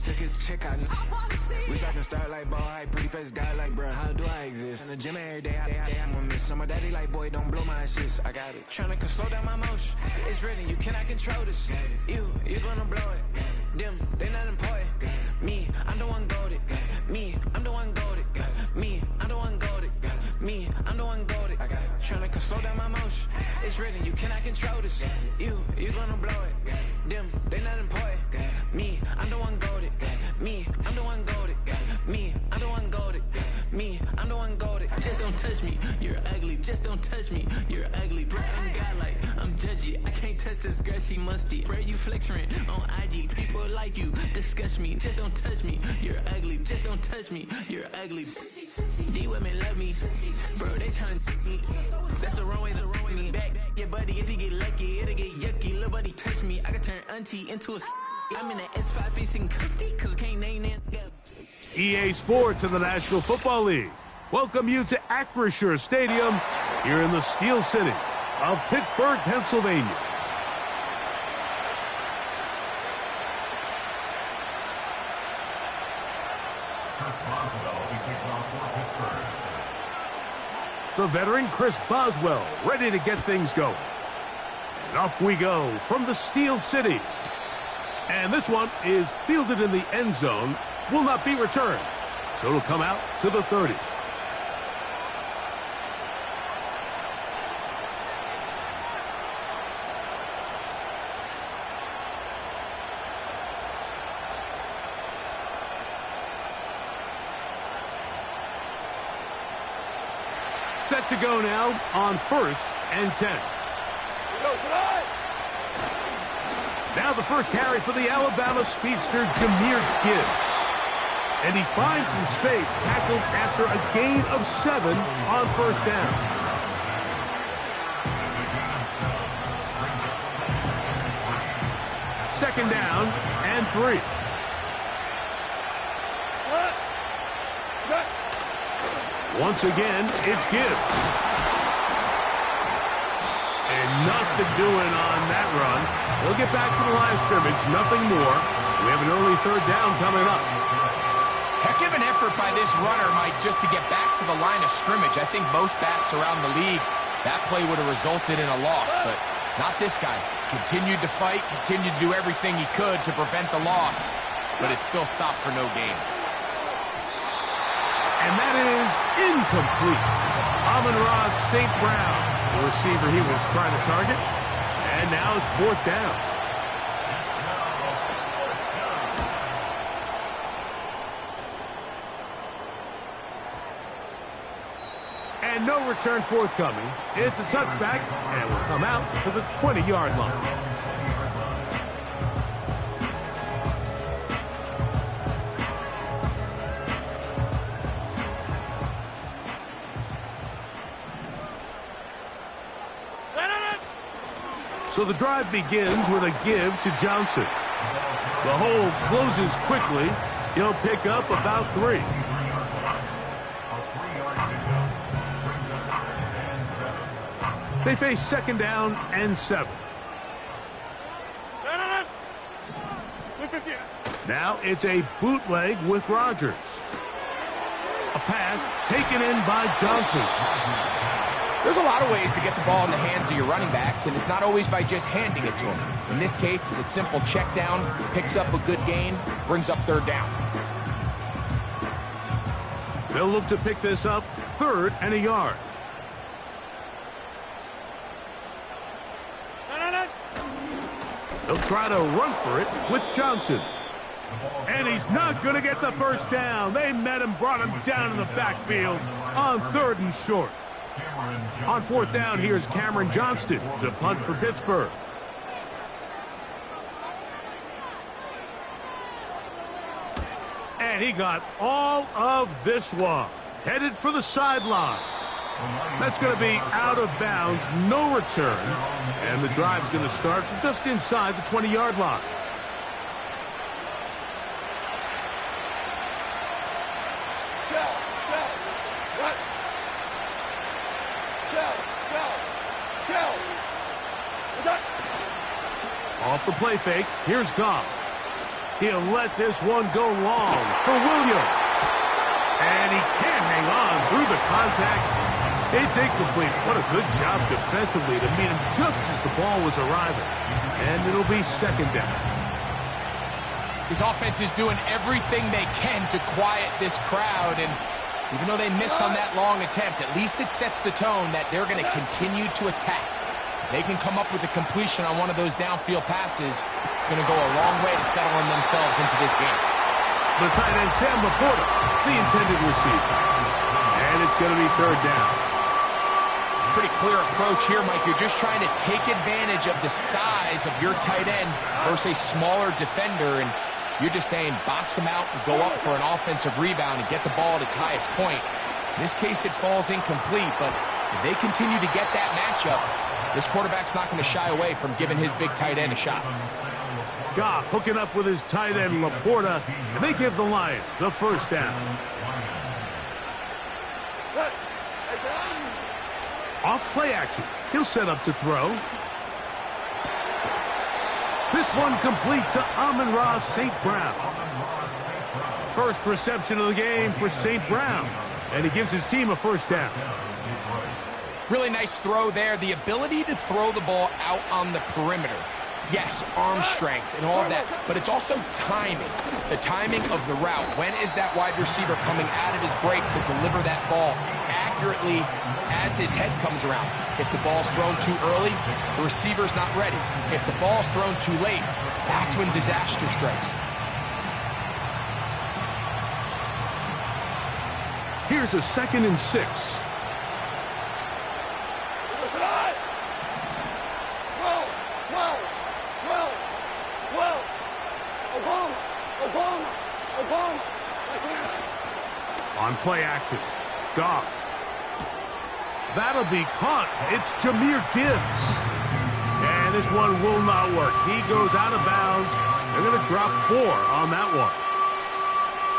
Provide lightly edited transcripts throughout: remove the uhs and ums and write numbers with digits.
took his chick, I know. We talking start like ball hype, pretty face guy like, bruh, how do I exist? In the gym every day, I'm gonna miss. Some of daddy like, boy, don't blow my shit. I got it. Tryna slow down my motion. It's written, you cannot control this. You gonna blow it. Them, they not important. Me, I'm the one goated. Me, I'm the one goated. Me, I'm the one goated. Me, I'm the one goated. Tryna slow down my motion. It's written, you cannot control this. You gonna blow it. Them, they not important. Me, I'm the one goated. Me, I'm the one goated. Me, I'm the one goated. Me, I'm the one goated. Just don't touch me, you're ugly. Just don't touch me, you're ugly. Bro, I'm godlike, I'm judgy. I can't touch this girl, she musty. Bro, you flexing on IG. People like you disgust me. Just don't touch me, you're ugly. Just don't touch me, you're ugly. These women love me, bro. They tryna me. That's the wrong way, me back. Yeah, buddy, if you get lucky, it'll get yucky. Little buddy touch me, I can turn auntie into a. I'm in the S5 facing cuffy, cause I can't name that. EA Sports and the National Football League welcome you to Acrisure Stadium here in the Steel City of Pittsburgh, Pennsylvania. The veteran Chris Boswell ready to get things going. And off we go from the Steel City. And this one is fielded in the end zone, will not be returned. So it'll come out to the 30. Set to go now on 1st and 10. Now the first carry for the Alabama speedster, Jahmyr Gibbs. And he finds some space, tackled after a gain of 7 on 1st down. Second down and 3. Once again, it's Gibbs. And nothing doing on that run. They'll get back to the line of scrimmage, nothing more. We have an early 3rd down coming up. Heck of an effort by this runner, Mike, just to get back to the line of scrimmage. I think most backs around the league, that play would have resulted in a loss, but not this guy. Continued to fight, continued to do everything he could to prevent the loss, but it still stopped for no gain. And that is incomplete. Amon-Ra St. Brown, the receiver he was trying to target. And now it's 4th down. And no return forthcoming. It's a touchback, and will come out to the 20-yard line. So the drive begins with a give to Johnson. The hole closes quickly. He'll pick up about 3. They face 2nd down and 7. Now it's a bootleg with Rodgers. A pass taken in by Johnson. There's a lot of ways to get the ball in the hands of your running backs, and it's not always by just handing it to them. In this case, it's a simple check down, picks up a good gain, brings up 3rd down. They'll look to pick this up 3rd and a yard. They'll try to run for it with Johnson. And he's not going to get the 1st down. They met him, brought him down in the backfield on 3rd and short. On 4th down, here's Cameron Johnston to punt for Pittsburgh. And he got all of this one. Headed for the sideline. That's going to be out of bounds, no return. And the drive's going to start from just inside the 20-yard line. Off the play fake, here's Goff. He'll let this one go long for Williams. And he can't hang on through the contact. It's incomplete. What a good job defensively to meet him just as the ball was arriving. And it'll be second down. His offense is doing everything they can to quiet this crowd. And even though they missed on that long attempt, at least it sets the tone that they're going to continue to attack. They can come up with a completion on one of those downfield passes. It's going to go a long way to settling themselves into this game. The tight end, Sam Laporta, the intended receiver. And it's going to be third down. Pretty clear approach here, Mike. You're just trying to take advantage of the size of your tight end versus a smaller defender. And you're just saying box him out and go up for an offensive rebound and get the ball at its highest point. In this case, it falls incomplete. But if they continue to get that matchup, this quarterback's not going to shy away from giving his big tight end a shot. Goff hooking up with his tight end, Laporta, and they give the Lions a first down. Off play action. He'll set up to throw. This one complete to Amon-Ra St. Brown. First reception of the game for St. Brown, and he gives his team a first down. Really nice throw there. The ability to throw the ball out on the perimeter. Yes, arm strength and all of that, but it's also timing. The timing of the route. When is that wide receiver coming out of his break to deliver that ball accurately as his head comes around? If the ball's thrown too early, the receiver's not ready. If the ball's thrown too late, that's when disaster strikes. Here's a 2nd and 6. On play action, Goff. That'll be caught. It's Jahmyr Gibbs. And this one will not work. He goes out of bounds. They're going to drop 4 on that one.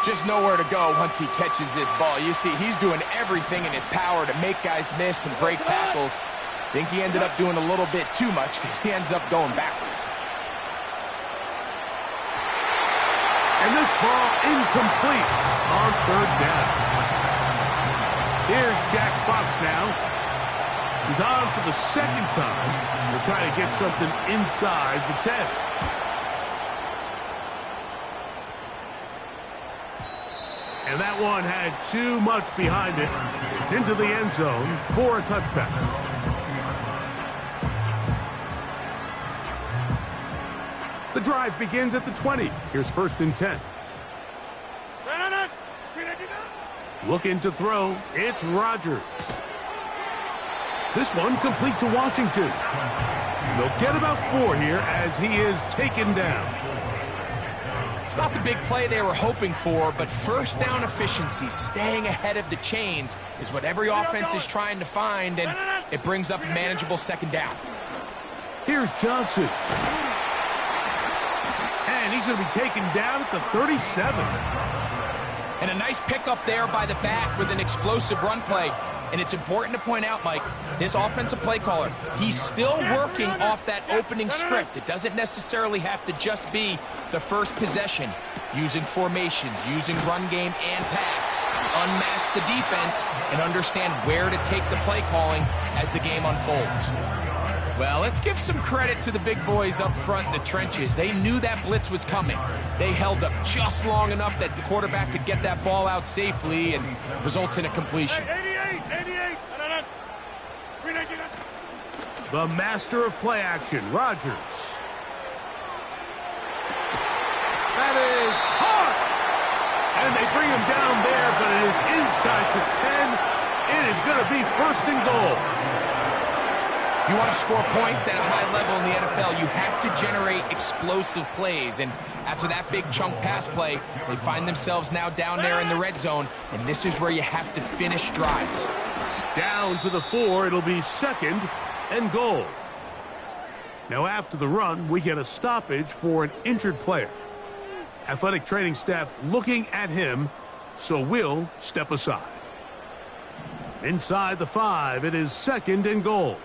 Just nowhere to go once he catches this ball. You see, he's doing everything in his power to make guys miss and break tackles. Think he ended up doing a little bit too much because he ends up going backwards. And this ball incomplete on third down. Here's Jack Fox now. He's on for the 2nd time. We're trying to get something inside the 10. And that one had too much behind it. It's into the end zone for a touchback. The drive begins at the 20. Here's 1st and 10. Looking to throw. It's Rodgers. This one complete to Washington. They'll get about 4 here as he is taken down. It's not the big play they were hoping for, but first down efficiency, staying ahead of the chains, is what every offense is trying to find, and it brings up a manageable 2nd down. Here's Johnson. And he's going to be taken down at the 37. And a nice pickup there by the back with an explosive run play. And it's important to point out, Mike, this offensive play caller, he's still working off that opening script. It doesn't necessarily have to just be the first possession. Using formations, using run game and pass. Unmask the defense and understand where to take the play calling as the game unfolds. Well, let's give some credit to the big boys up front in the trenches. They knew that blitz was coming. They held up just long enough that the quarterback could get that ball out safely and results in a completion. The master of play action, Rodgers. That is hard. And they bring him down there, but it is inside the 10. It is going to be 1st and goal. If you want to score points at a high level in the NFL, you have to generate explosive plays. And after that big chunk pass play, they find themselves now down there in the red zone. And this is where you have to finish drives. Down to the 4, it'll be 2nd and goal. Now after the run, we get a stoppage for an injured player. Athletic training staff looking at him, so we'll step aside. Inside the 5, it is 2nd and goal.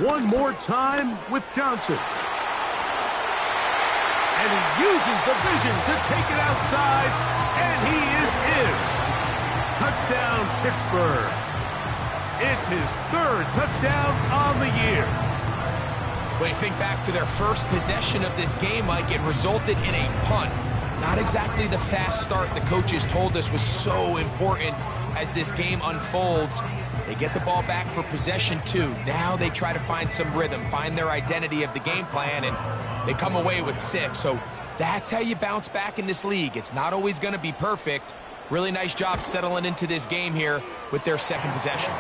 one more time with Johnson. And he uses the vision to take it outside, and he is in. Touchdown, Pittsburgh. It's his third touchdown on the year. When you think back to their first possession of this game, Mike, it resulted in a punt. Not exactly the fast start the coaches told us was so important as this game unfolds. They get the ball back for possession 2. Now they try to find some rhythm, find their identity of the game plan, and they come away with 6. So that's how you bounce back in this league. It's not always going to be perfect. Really nice job settling into this game here with their second possession.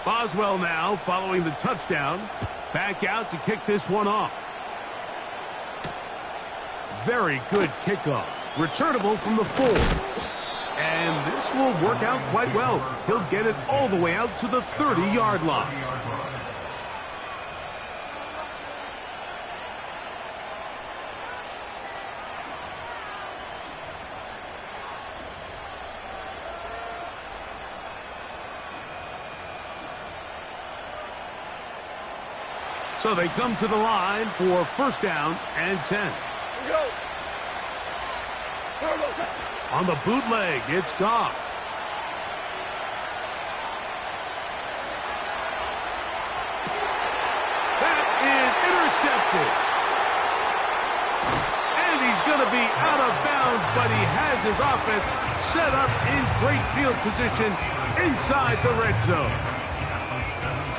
Boswell now following the touchdown. Back out to kick this one off. Very good kickoff. Returnable from the 4. And this will work out quite well. He'll get it all the way out to the 30-yard line. So they come to the line for first down and 10. On the bootleg, it's Goff. That is intercepted. And he's going to be out of bounds, but he has his offense set up in great field position inside the red zone.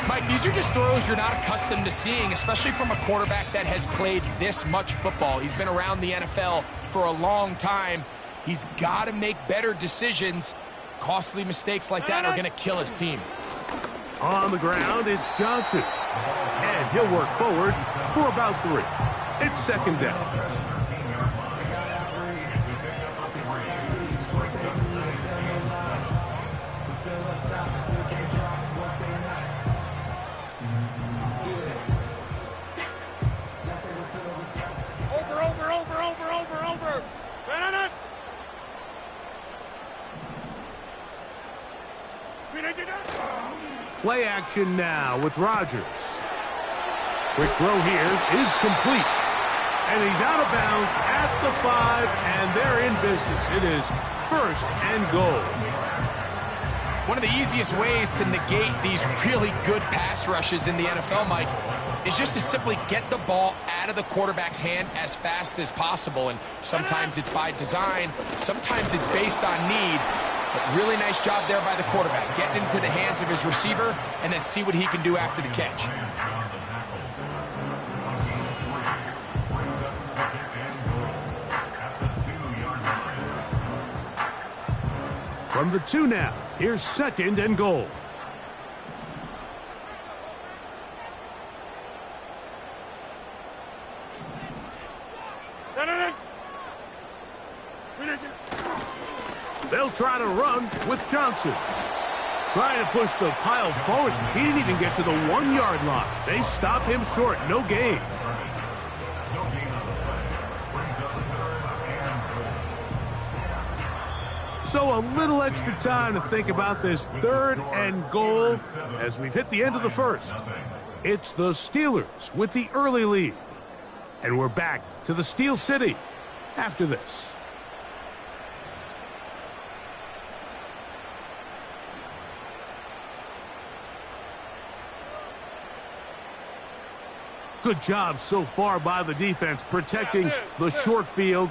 Mike, these are just throws you're not accustomed to seeing, especially from a quarterback that has played this much football. He's been around the NFL for a long time. He's got to make better decisions. Costly mistakes like that are going to kill his team. On the ground, it's Johnson. And he'll work forward for about 3. It's second down. Play action now with Rodgers. Quick throw here is complete. And he's out of bounds at the 5, and they're in business. It is first and goal. One of the easiest ways to negate these really good pass rushes in the NFL, Mike, is just to simply get the ball out of the quarterback's hand as fast as possible. And sometimes it's by design, sometimes it's based on need. But really nice job there by the quarterback, getting into the hands of his receiver and then see what he can do after the catch. From the 2 now, here's second and goal. They'll try to run with Johnson. Trying to push the pile forward. He didn't even get to the 1-yard line. They stop him short. No gain. So a little extra time to think about this third and goal as we've hit the end of the first. It's the Steelers with the early lead. And we're back to the Steel City after this. Good job so far by the defense protecting the short field.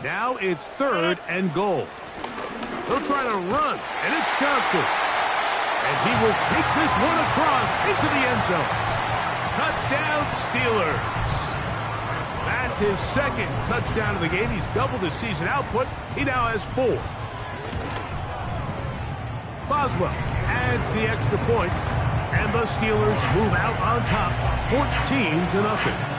Now it's third and goal. They'll try to run, and it's Johnson. And he will take this one across into the end zone. Touchdown, Steelers. That's his second touchdown of the game. He's doubled his season output. He now has 4. Boswell adds the extra point, and the Steelers move out on top, 14-0.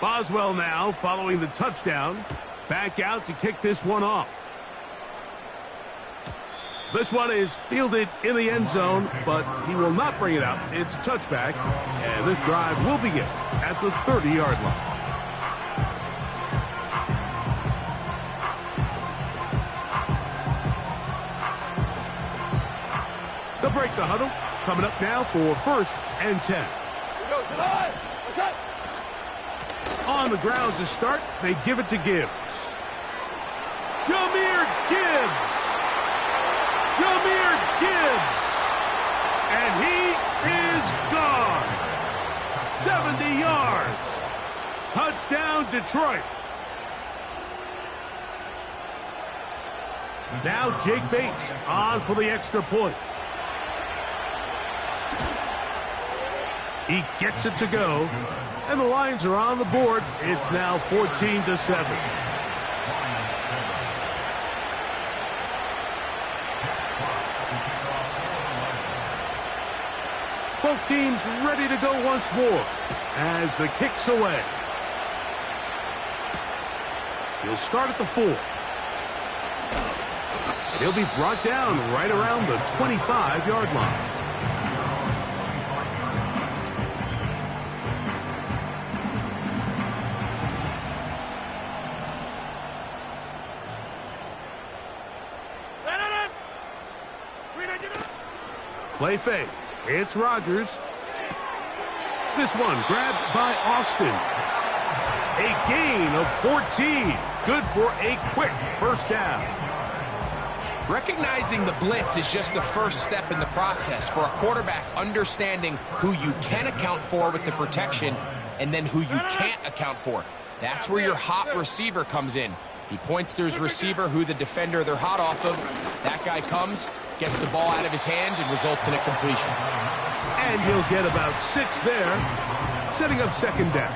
Boswell now following the touchdown. Back out to kick this one off. This one is fielded in the end zone, but he will not bring it out. It's a touchback, and this drive will begin at the 30-yard line. They'll break the huddle. Coming up now for 1st and 10. On the ground to start, they give it to Gibbs. Jahmyr Gibbs. Jahmyr Gibbs. And he is gone. 70 yards. Touchdown, Detroit. Now Jake Bates on for the extra point. He gets it to go. And the Lions are on the board. It's now 14-7. Both teams ready to go once more as the kick's away. He'll start at the 4. And he'll be brought down right around the 25-yard line. Play fake. It's Rodgers. This one grabbed by Austin. A gain of 14. Good for a quick first down. Recognizing the blitz is just the first step in the process for a quarterback, understanding who you can account for with the protection and then who you can't account for. That's where your hot receiver comes in. He points to his receiver, who the defender they're hot off of. That guy comes, gets the ball out of his hand, and results in a completion. And he'll get about 6 there, setting up 2nd down.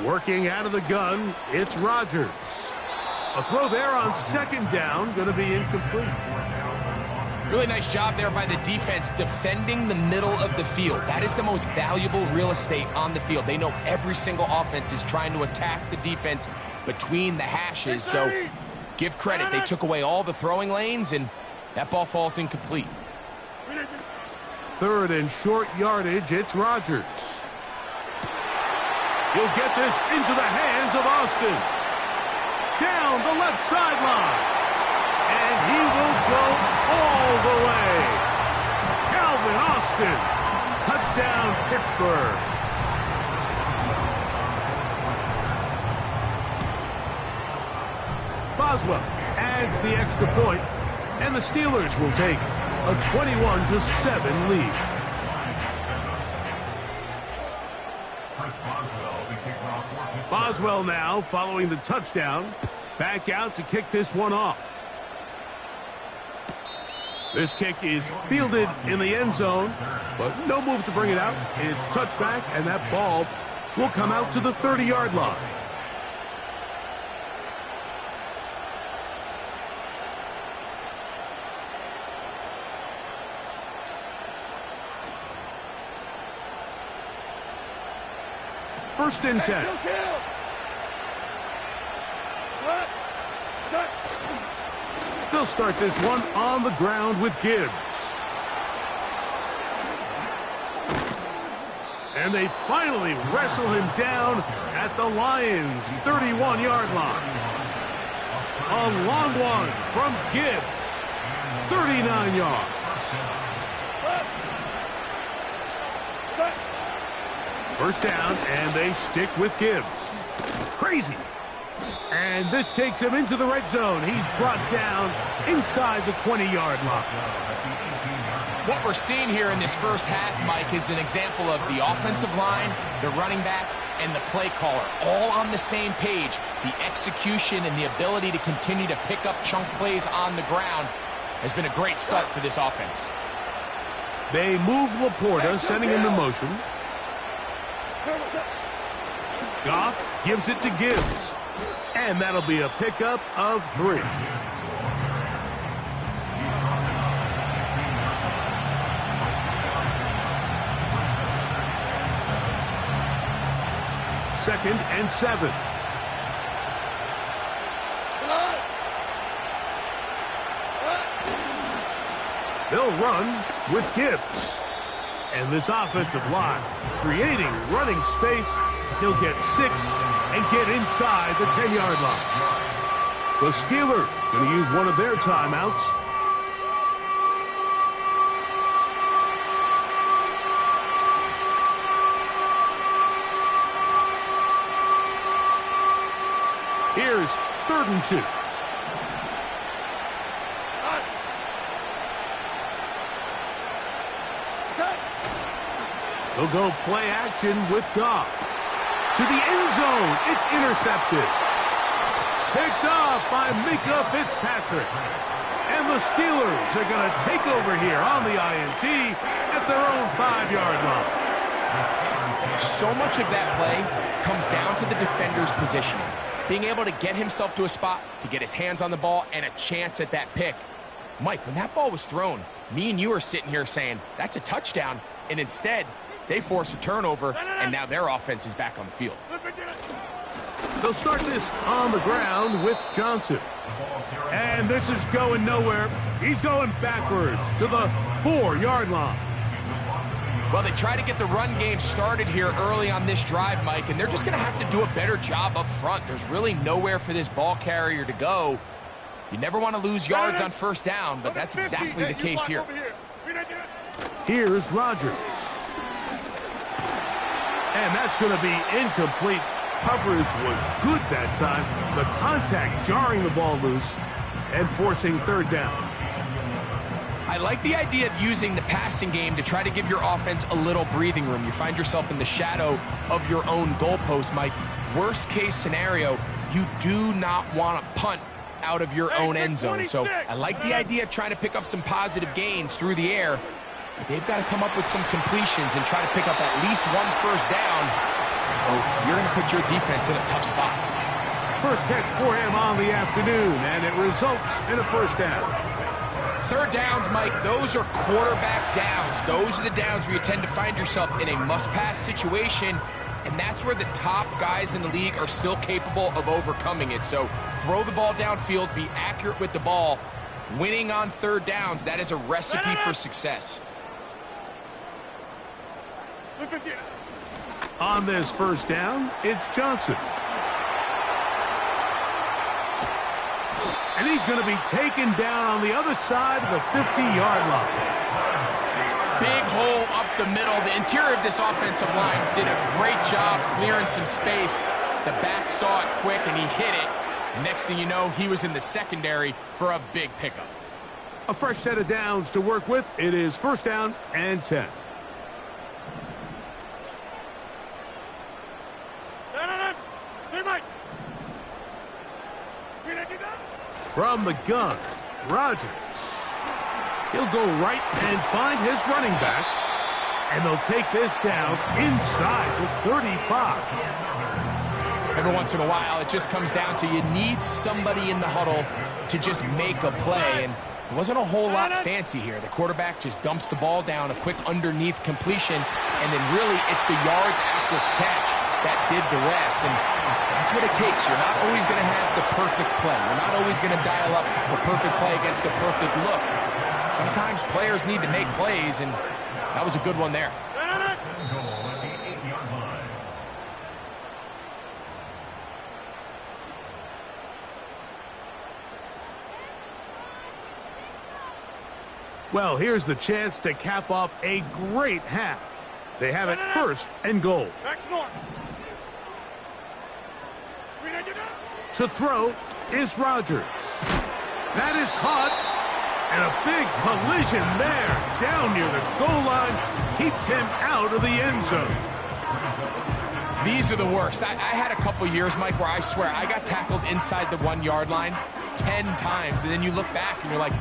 Working out of the gun, it's Rodgers. A throw there on 2nd down, going to be incomplete. Really nice job there by the defense defending the middle of the field. That is the most valuable real estate on the field. They know every single offense is trying to attack the defense between the hashes. So give credit. They took away all the throwing lanes, and that ball falls incomplete. 3rd and short yardage, it's Rodgers. He'll get this into the hands of Austin. Down the left sideline. And he will go all the way. Calvin Austin. Touchdown, Pittsburgh. Boswell adds the extra point, and the Steelers will take a 21-7 lead. Boswell now following the touchdown. Back out to kick this one off. This kick is fielded in the end zone, but no move to bring it out. It's touchback, and that ball will come out to the 30-yard line. First and 10. They'll start this one on the ground with Gibbs. And they finally wrestle him down at the Lions' 31-yard line. A long one from Gibbs. 39 yards. First down, and they stick with Gibbs. Crazy. And this takes him into the red zone. He's brought down inside the 20-yard line. What we're seeing here in this first half, Mike, is an example of the offensive line, the running back, and the play caller all on the same page. The execution and the ability to continue to pick up chunk plays on the ground has been a great start for this offense. They move Laporta, sending him in motion. Goff gives it to Gibbs. And that'll be a pickup of 3. 2nd and 7. They'll run with Gibbs. And this offensive line creating running space. He'll get 6 and get inside the 10-yard line. The Steelers going to use one of their timeouts. Here's 3rd and 2. They'll go play action with Goff. To the end zone. It's intercepted. Picked off by Minkah Fitzpatrick. And the Steelers are going to take over here on the INT at their own 5-yard line. So much of that play comes down to the defender's positioning. Being able to get himself to a spot, to get his hands on the ball, and a chance at that pick. Mike, when that ball was thrown, me and you are sitting here saying, that's a touchdown. And instead, they force a turnover, and now their offense is back on the field. They'll start this on the ground with Johnson. And this is going nowhere. He's going backwards to the 4-yard line. Well, they try to get the run game started here early on this drive, Mike, and they're just going to have to do a better job up front. There's really nowhere for this ball carrier to go. You never want to lose yards on 1st down, but that's exactly the case here. Here's Rodgers. And that's going to be incomplete. Coverage was good that time. The contact jarring the ball loose and forcing 3rd down. I like the idea of using the passing game to try to give your offense a little breathing room. You find yourself in the shadow of your own goalpost, Mike. Worst case scenario, you do not want to punt out of your own end zone. So I like the idea of trying to pick up some positive gains through the air. But they've got to come up with some completions and try to pick up at least 1 first down. Oh, you're going to put your defense in a tough spot. First catch for him on the afternoon, and it results in a 1st down. 3rd downs, Mike, those are quarterback downs. Those are the downs where you tend to find yourself in a must-pass situation, and that's where the top guys in the league are still capable of overcoming it. So throw the ball downfield, be accurate with the ball. Winning on 3rd downs, that is a recipe for success. On this 1st down, it's Johnson. And he's going to be taken down on the other side of the 50-yard line. Big hole up the middle. The interior of this offensive line did a great job clearing some space. The back saw it quick, and he hit it. And next thing you know, he was in the secondary for a big pickup. A fresh set of downs to work with. It is 1st down and 10. From the gun, Rodgers. He'll go right and find his running back. And they'll take this down inside the 35. Every once in a while, it just comes down to you need somebody in the huddle to just make a play. And it wasn't a whole lot fancy here. The quarterback just dumps the ball down, a quick underneath completion, and then really it's the yards after catch that did the rest. And that's what it takes. You're not always going to have the perfect play. You're not always going to dial up the perfect play against the perfect look. Sometimes players need to make plays, and that was a good one there. Well, here's the chance to cap off a great half. They have it 1st and goal. To throw is Rodgers. That is caught. And a big collision there. Down near the goal line. Keeps him out of the end zone. These are the worst. I had a couple years, Mike, where I swear I got tackled inside the 1-yard line 10 times. And then you look back and you're like,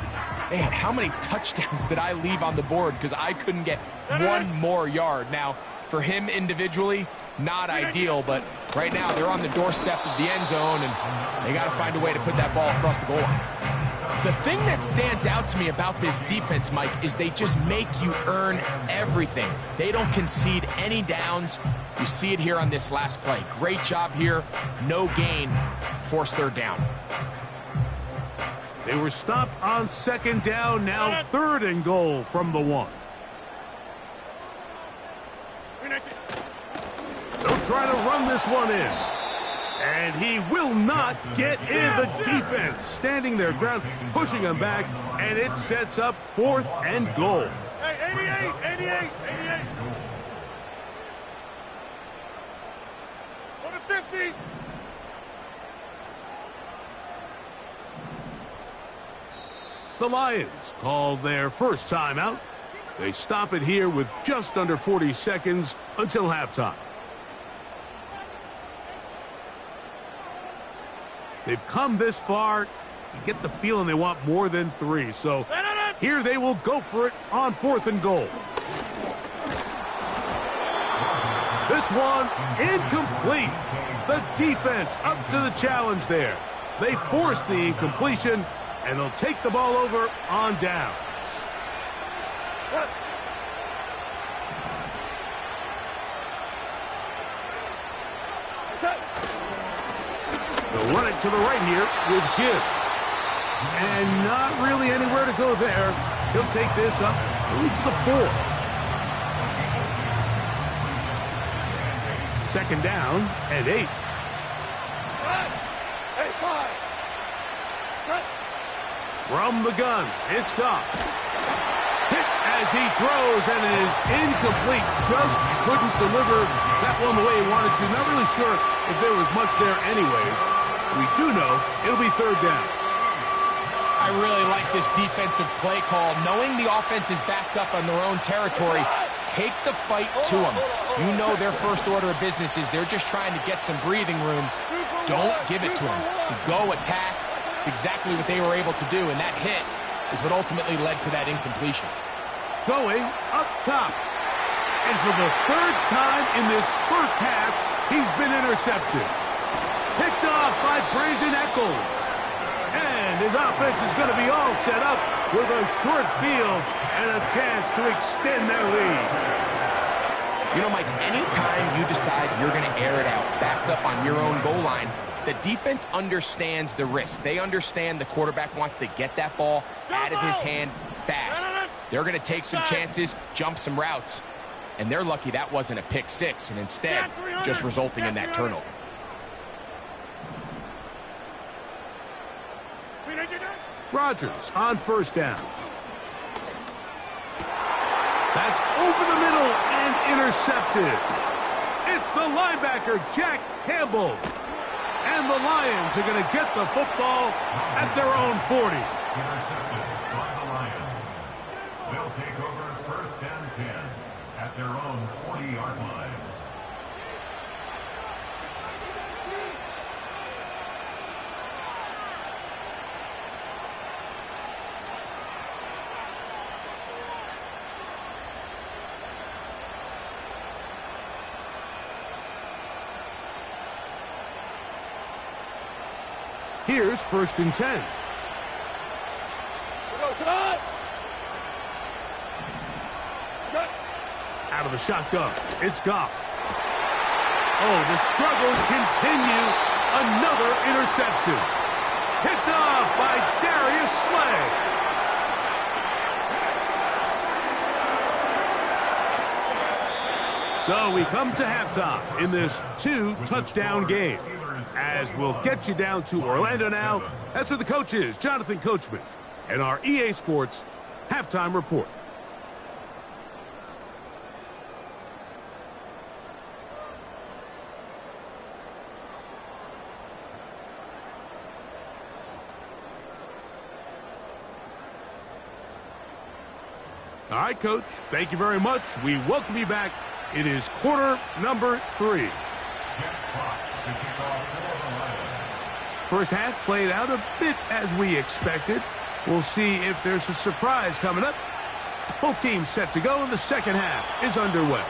man, how many touchdowns did I leave on the board because I couldn't get one more yard? Now, for him individually, not ideal, but right now they're on the doorstep of the end zone, and they got to find a way to put that ball across the goal line. The thing that stands out to me about this defense, Mike, is they just make you earn everything. They don't concede any downs. You see it here on this last play. Great job here. No gain. Forced third down. They were stopped on second down. Now 3rd and goal from the 1. They'll try to run this one in. And he will not get in. The defense standing their ground, pushing him back, and it sets up 4th and goal. Hey, 88. Go to 50. The Lions call their first timeout. They stop it here with just under 40 seconds until halftime. They've come this far. You get the feeling they want more than 3. So here they will go for it on 4th and goal. This one incomplete. The defense up to the challenge there. They force the incompletion, and they'll take the ball over on downs. They'll run it to the right here with Gibbs. And not really anywhere to go there. He'll take this up only to the 4. 2nd down and 8. Hey, 5. From the gun, it's Goff. Hit as he throws, and it is incomplete. Just couldn't deliver that one the way he wanted to. Not really sure if there was much there anyways. We do know it'll be 3rd down. I really like this defensive play call. Knowing the offense is backed up on their own territory, take the fight to them. You know their first order of business is they're just trying to get some breathing room. Don't give it to them. You go attack. It's exactly what they were able to do, and that hit is what ultimately led to that incompletion. Going up top. And for the 3rd time in this first half, he's been intercepted. Picked off by Brandon Echols. And his offense is going to be all set up with a short field and a chance to extend their lead. You know, Mike, anytime you decide you're going to air it out, back up on your own goal line, the defense understands the risk. They understand the quarterback wants to get that ball out of his hand fast. They're going to take some chances, jump some routes. And they're lucky that wasn't a pick 6, and instead just resulting in that turnover. Rodgers on 1st down. That's over the middle and intercepted. It's the linebacker, Jack Campbell. And the Lions are going to get the football at their own 40. Intercepted by the Lions. They'll take over 1st and 10 at their own 40-yard line. Here's 1st and 10. Out of the shotgun, it's Goff. Oh, the struggles continue. Another interception. Picked off by Darius Slay. So we come to halftime in this 2-touchdown game. As we'll get you down to Orlando now. That's where the coach is, Jonathan Coachman, and our EA Sports Halftime Report. All right, Coach, thank you very much. We welcome you back. It is quarter number 3. First half played out a bit as we expected. We'll see if there's a surprise coming up. Both teams set to go, and the second half is underway.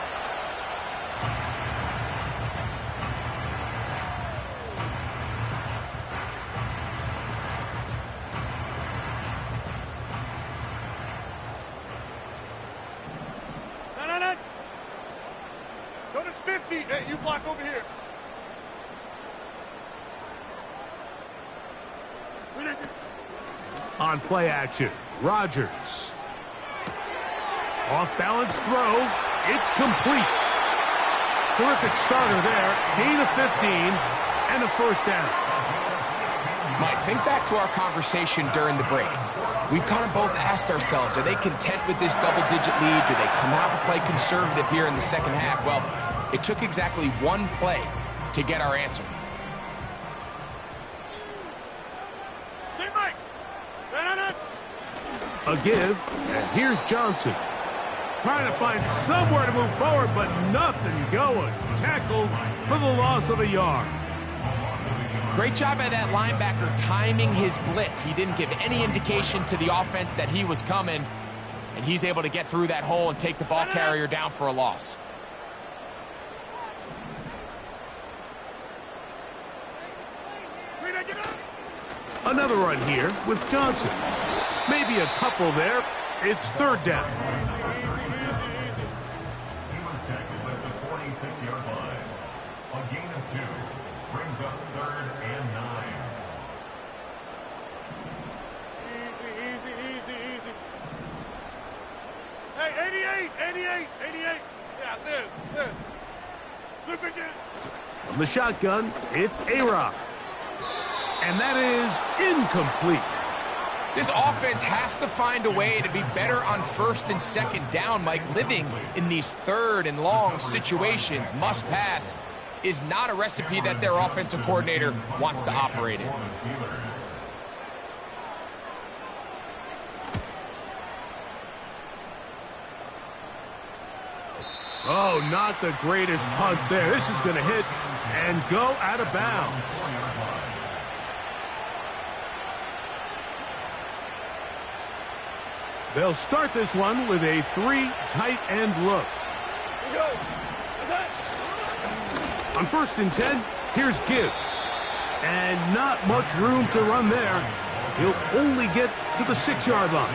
50. Hey, you block over here. On play action, Rodgers. Off-balance throw. It's complete. Terrific starter there. Gain of 15 and a first down. Mike, think back to our conversation during the break. We've kind of both asked ourselves, are they content with this double-digit lead? Do they come out and play conservative here in the second half? Well, it took exactly one play to get our answer. A give, and here's Johnson. Trying to find somewhere to move forward, but nothing going. Tackled for the loss of a yard. Great job by that linebacker timing his blitz. He didn't give any indication to the offense that he was coming, and he's able to get through that hole and take the ball carrier down for a loss. Another run here with Johnson. Maybe a couple there. It's third down. He was tackled at the 46-yard line. A gain of 2 brings up 3rd and 9. Easy. Hey, 88. Yeah, this. Look again. From the shotgun, it's A-Rod. And that is incomplete. This offense has to find a way to be better on first and second down, Mike. Living in these third and long situations, must pass, is not a recipe that their offensive coordinator wants to operate in. Oh, not the greatest punt there. This is going to hit and go out of bounds. They'll start this one with a 3 tight end look. On 1st and 10, here's Gibbs. And not much room to run there. He'll only get to the 6-yard line.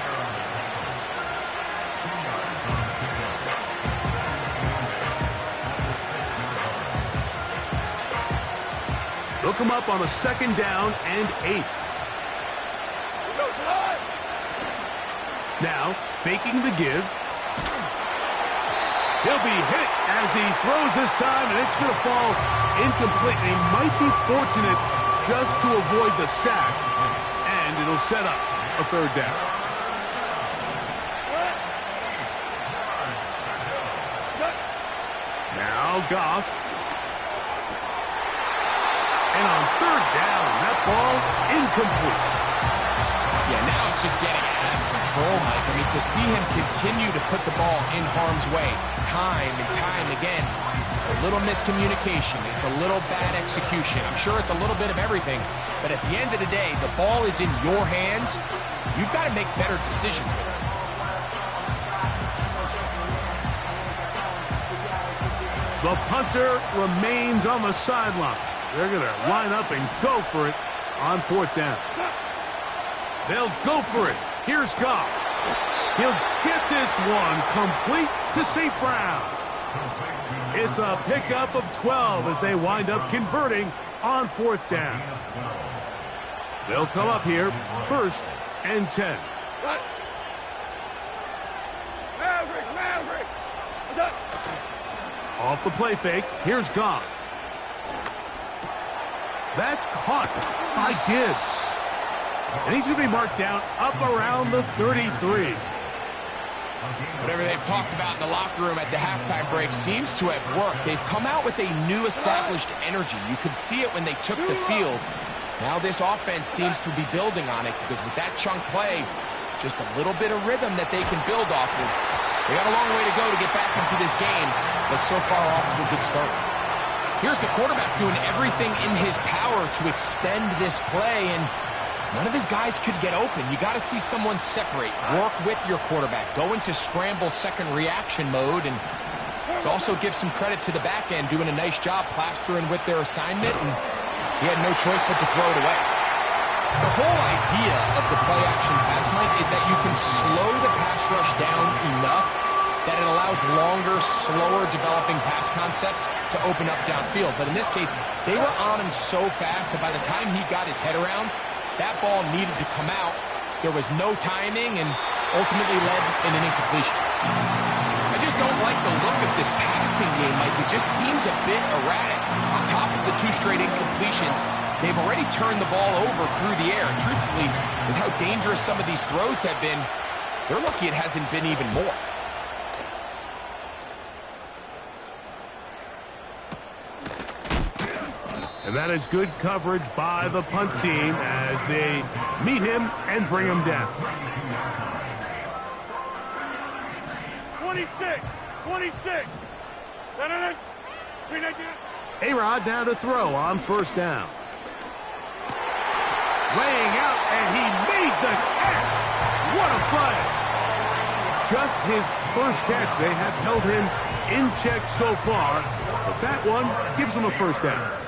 They'll come up on a 2nd down and 8. Now, faking the give. He'll be hit as he throws this time, and it's going to fall incomplete. They might be fortunate just to avoid the sack, and it'll set up a 3rd down. Now, Goff. And on 3rd down, that ball incomplete. Yeah, now it's just getting out of control, Mike. I mean, to see him continue to put the ball in harm's way time and time again, it's a little miscommunication. It's a little bad execution. I'm sure it's a little bit of everything. But at the end of the day, the ball is in your hands. You've got to make better decisions with it. The punter remains on the sideline. They're going to line up and go for it on 4th down. They'll go for it. Here's Goff. He'll get this one complete to St. Brown. It's a pickup of 12 as they wind up converting on 4th down. They'll come up here, 1st and 10. Maverick. Off the play fake, here's Goff. That's caught by Gibbs. And he's going to be marked down up around the 33. Whatever they've talked about in the locker room at the halftime break seems to have worked. They've come out with a new established energy. You could see it when they took the field. Now this offense seems to be building on it because with that chunk play, just a little bit of rhythm that they can build off of. They got a long way to go to get back into this game, but so far off to a good start. Here's the quarterback doing everything in his power to extend this play, and none of his guys could get open. You got to see someone separate, work with your quarterback, go into scramble second reaction mode, and let's also give some credit to the back end doing a nice job plastering with their assignment, and he had no choice but to throw it away. The whole idea of the play-action pass, Mike, is that you can slow the pass rush down enough that it allows longer, slower developing pass concepts to open up downfield. But in this case, they were on him so fast that by the time he got his head around, that ball needed to come out. There was no timing and ultimately led in an incompletion. I just don't like the look of this passing game, Mike. It just seems a bit erratic. On top of the 2 straight incompletions, they've already turned the ball over through the air. And truthfully, with how dangerous some of these throws have been, they're lucky it hasn't been even more. And that is good coverage by the punt team as they meet him and bring him down. 26. 26. A-Rod now to throw on first down. Laying out, and he made the catch. What a play. Just his first catch. They have held him in check so far, but that one gives him a first down.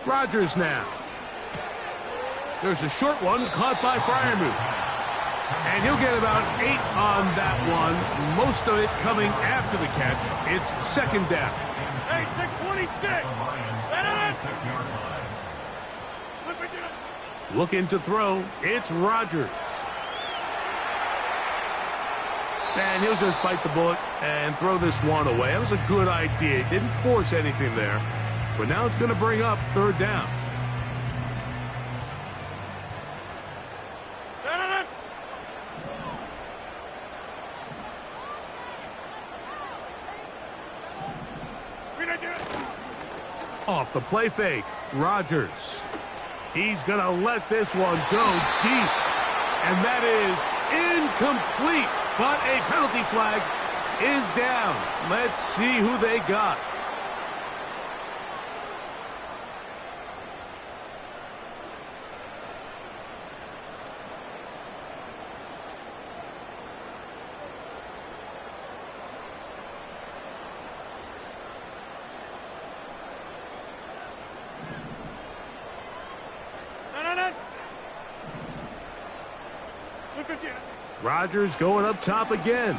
Rodgers now. There's a short one caught by Freiermuth. And he'll get about 8 on that one, most of it coming after the catch. It's second down. Hey, 626. Looking to throw, it's Rodgers. And he'll just bite the bullet and throw this one away. That was a good idea. He didn't force anything there. But now it's going to bring up third down. Off the play fake, Rodgers. He's going to let this one go deep. And that is incomplete. But a penalty flag is down. Let's see who they got. Rodgers going up top again.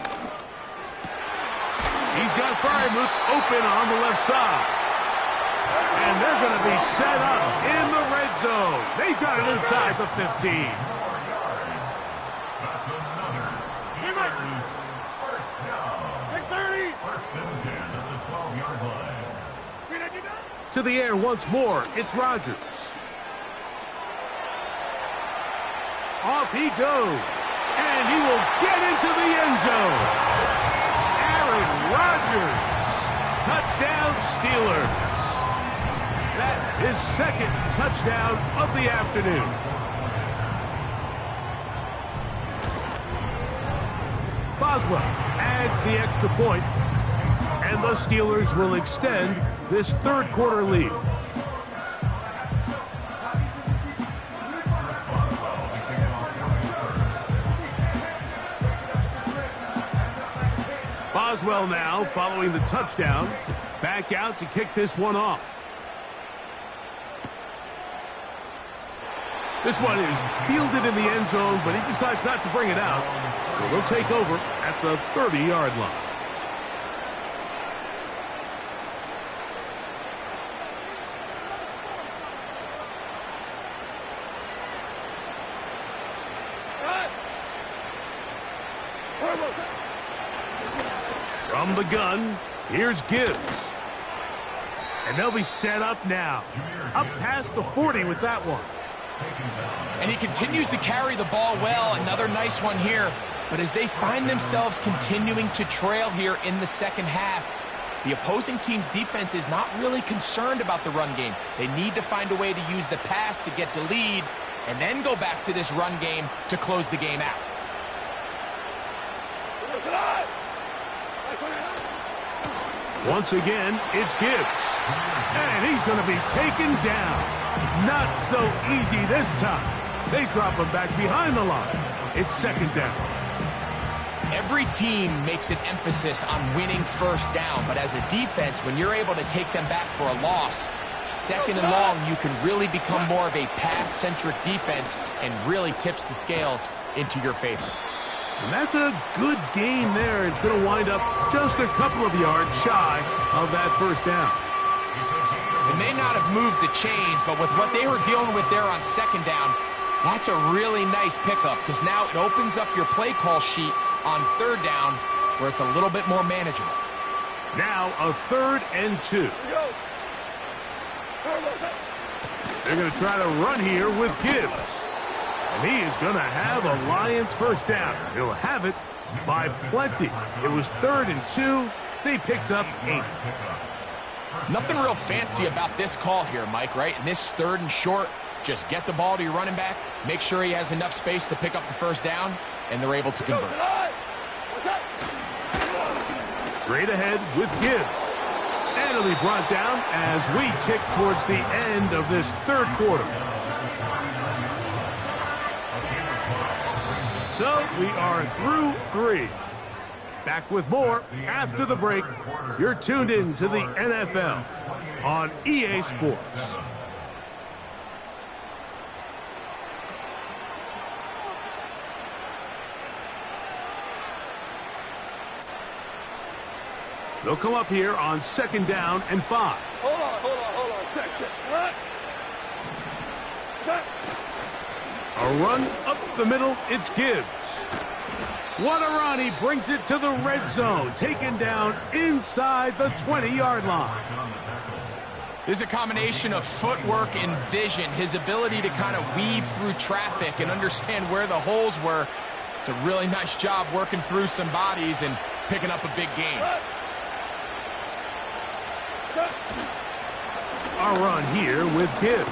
He's got Freiermuth open on the left side. And they're going to be set up in the red zone. They've got it inside the 15. That's another Steelers first down. 630. First and 10 at the 12-yard line. To the air once more, it's Rodgers. Off he goes. And he will get into the end zone. Aaron Rodgers. Touchdown Steelers. That is second touchdown of the afternoon. Boswell adds the extra point, and the Steelers will extend this third quarter lead. Boswell now following the touchdown. Back out to kick this one off. This one is fielded in the end zone, but he decides not to bring it out. So they'll take over at the 30-yard line. From the gun, here's Gibbs. And they'll be set up now. Up past the 40 with that one. And he continues to carry the ball well. Another nice one here. But as they find themselves continuing to trail here in the second half, the opposing team's defense is not really concerned about the run game. They need to find a way to use the pass to get the lead and then go back to this run game to close the game out. Once again, it's Gibbs. And he's going to be taken down. Not so easy this time. They drop him back behind the line. It's second down. Every team makes an emphasis on winning first down, but as a defense, when you're able to take them back for a loss, Second and long, you can really become more of a pass-centric defense and really tips the scales into your favor. And that's a good game there. It's going to wind up just a couple of yards shy of that first down. It may not have moved the chains, but with what they were dealing with there on second down, that's a really nice pickup because now it opens up your play call sheet on third down where it's a little bit more manageable. Now a 3rd and 2. They're going to try to run here with Gibbs. And he is going to have a Lions first down. He'll have it by plenty. It was 3rd and 2. They picked up 8. Nothing real fancy about this call here, Mike, right? In this 3rd and short, just get the ball to your running back, make sure he has enough space to pick up the first down, and they're able to convert. Straight ahead with Gibbs. And it'll be brought down as we tick towards the end of this 3rd quarter. So we are through 3. Back with more after the break. You're tuned in to the NFL on EA Sports. They'll come up here on 2nd down and 5. Hold on. Check. A run up the middle, it's Gibbs. What a run, he brings it to the red zone, taken down inside the 20-yard line. There's a combination of footwork and vision, his ability to kind of weave through traffic and understand where the holes were. It's a really nice job working through some bodies and picking up a big gain. A run here with Gibbs.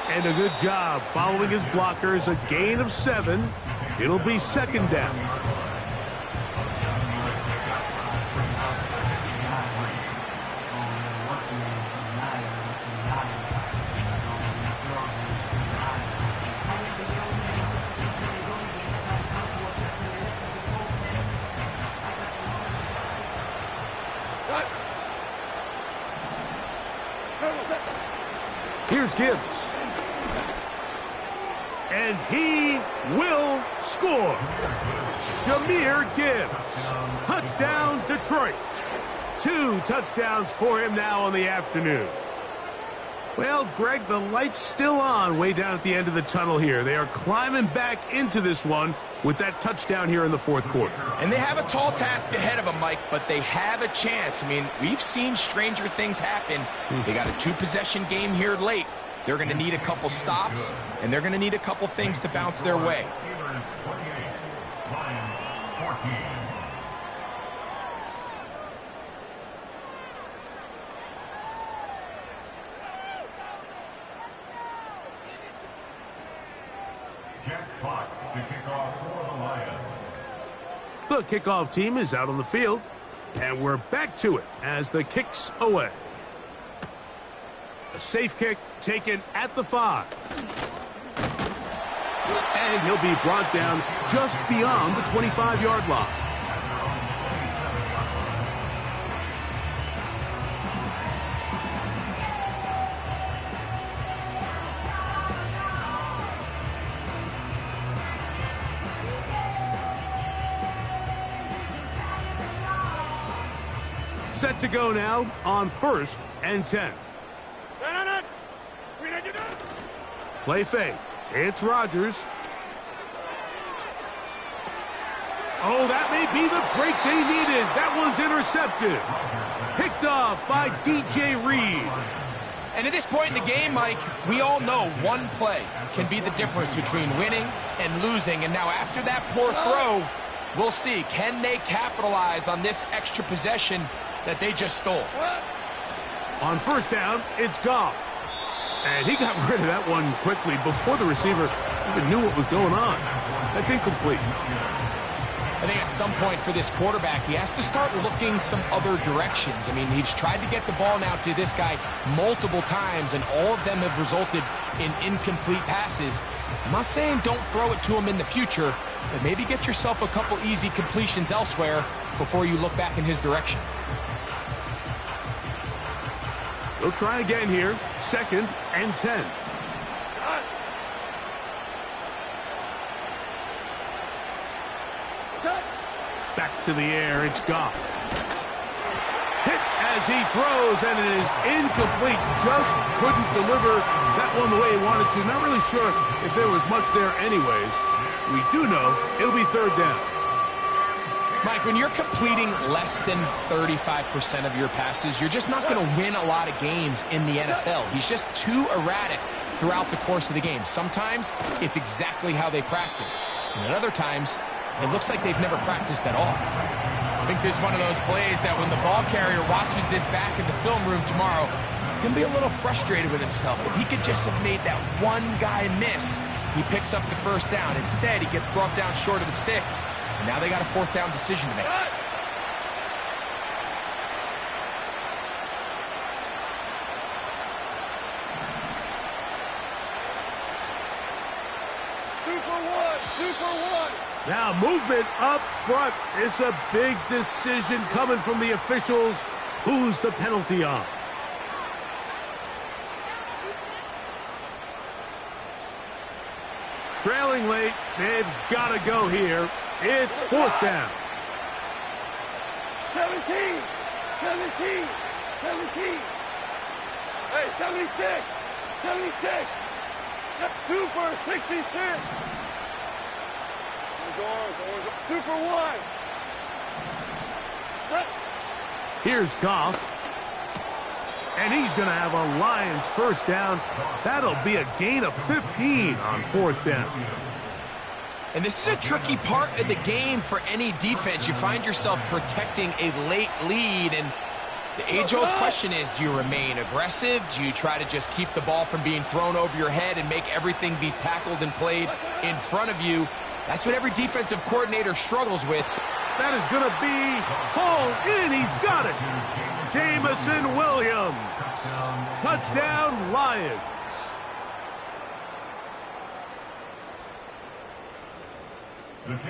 And a good job following his blockers, a gain of 7. It'll be 2nd down. Here's Gibbs. And he will score. Jahmyr Gibbs. Touchdown, Detroit. 2 touchdowns for him now on the afternoon. Well, Greg, the light's still on way down at the end of the tunnel here. They are climbing back into this one with that touchdown here in the 4th quarter. And they have a tall task ahead of them, Mike, but they have a chance. I mean, we've seen stranger things happen. They got a 2-possession game here late. They're going to need a couple stops, and they're going to need a couple things to bounce their way. Jack Fox to kick off for the Lions. The kickoff team is out on the field, and we're back to it as the kick's away. A safe kick taken at the 5. And he'll be brought down just beyond the 25-yard line. Set to go now on 1st and 10. Play fake. It's Rodgers. Oh, that may be the break they needed. That one's intercepted. Picked off by DJ Reed. And at this point in the game, Mike, we all know one play can be the difference between winning and losing. And now after that poor throw, we'll see. Can they capitalize on this extra possession that they just stole? On 1st down, it's Goff. And he got rid of that one quickly before the receiver even knew what was going on. That's incomplete. I think at some point for this quarterback, he has to start looking some other directions. I mean, he's tried to get the ball now to this guy multiple times, and all of them have resulted in incomplete passes. I'm not saying don't throw it to him in the future, but maybe get yourself a couple easy completions elsewhere before you look back in his direction. They'll try again here. 2nd and 10. Back to the air. It's Goff. Hit as he throws, and it is incomplete. Just couldn't deliver that one the way he wanted to. Not really sure if there was much there anyways. We do know it'll be 3rd down. Mike, when you're completing less than 35% of your passes, you're just not going to win a lot of games in the NFL. He's just too erratic throughout the course of the game. Sometimes it's exactly how they practiced, and at other times it looks like they've never practiced at all. I think there's one of those plays that when the ball carrier watches this back in the film room tomorrow, he's going to be a little frustrated with himself. If he could just have made that one guy miss, he picks up the 1st down. Instead, he gets brought down short of the sticks. And now they got a 4th down decision to make. Super one. Now movement up front. It's a big decision coming from the officials. Who's the penalty on? Trailing late. They've got to go here. It's 4th down. 17. Hey, 76. Super 66. Super one. Here's Goff. And he's going to have a Lions 1st down. That'll be a gain of 15 on 4th down. And this is a tricky part of the game for any defense. You find yourself protecting a late lead, and the age-old question is, do you remain aggressive? Do you try to just keep the ball from being thrown over your head and make everything be tackled and played in front of you? That's what every defensive coordinator struggles with. That is going to be hauled in. He's got it. Jameson Williams. Touchdown, Lions.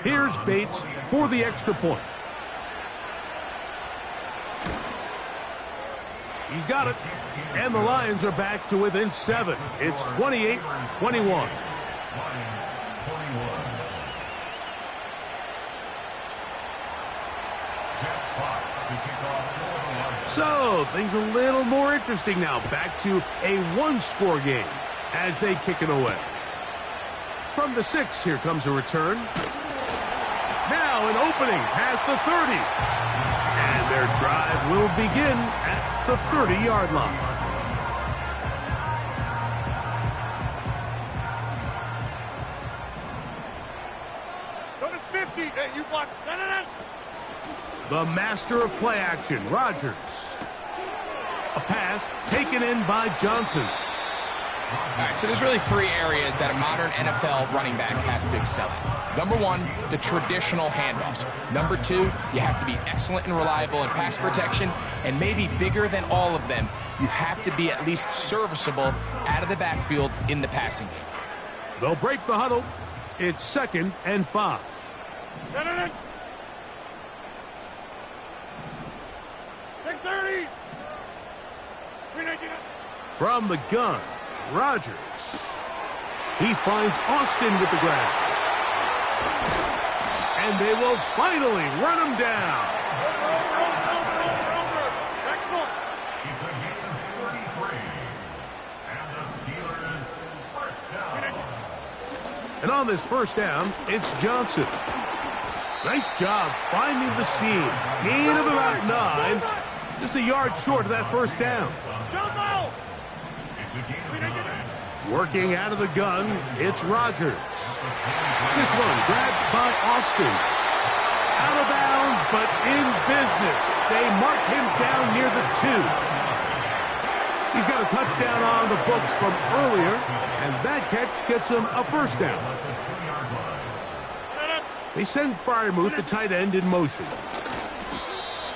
Here's Bates for the extra point. He's got it. And the Lions are back to within 7. It's 28-21. So, things a little more interesting now. Back to a one-score game as they kick it away. From the 6, here comes a return. Now an opening past the 30. And their drive will begin at the 30-yard line. Go to 50. Hey, you block. No. The master of play action, Rodgers. A pass taken in by Johnson. All right, so there's really 3 areas that a modern NFL running back has to excel at. Number 1, the traditional handoffs. Number 2, you have to be excellent and reliable in pass protection. And maybe bigger than all of them, you have to be at least serviceable out of the backfield in the passing game. They'll break the huddle. It's 2nd and 5. No. 630. From the gun, Rodgers. He finds Austin with the grab. And they will finally run him down. It's a gain of 33. And the Steelers first down. And on this 1st down, it's Johnson. Nice job finding the seam. Gain of about 9. Just a yard short of that 1st down. It's a gain of 9. Working out of the gun, it's Rodgers. This one grabbed by Austin. Out of bounds, but in business. They mark him down near the 2. He's got a touchdown on the books from earlier, and that catch gets him a 1st down. They send Freiermuth, the tight end, in motion.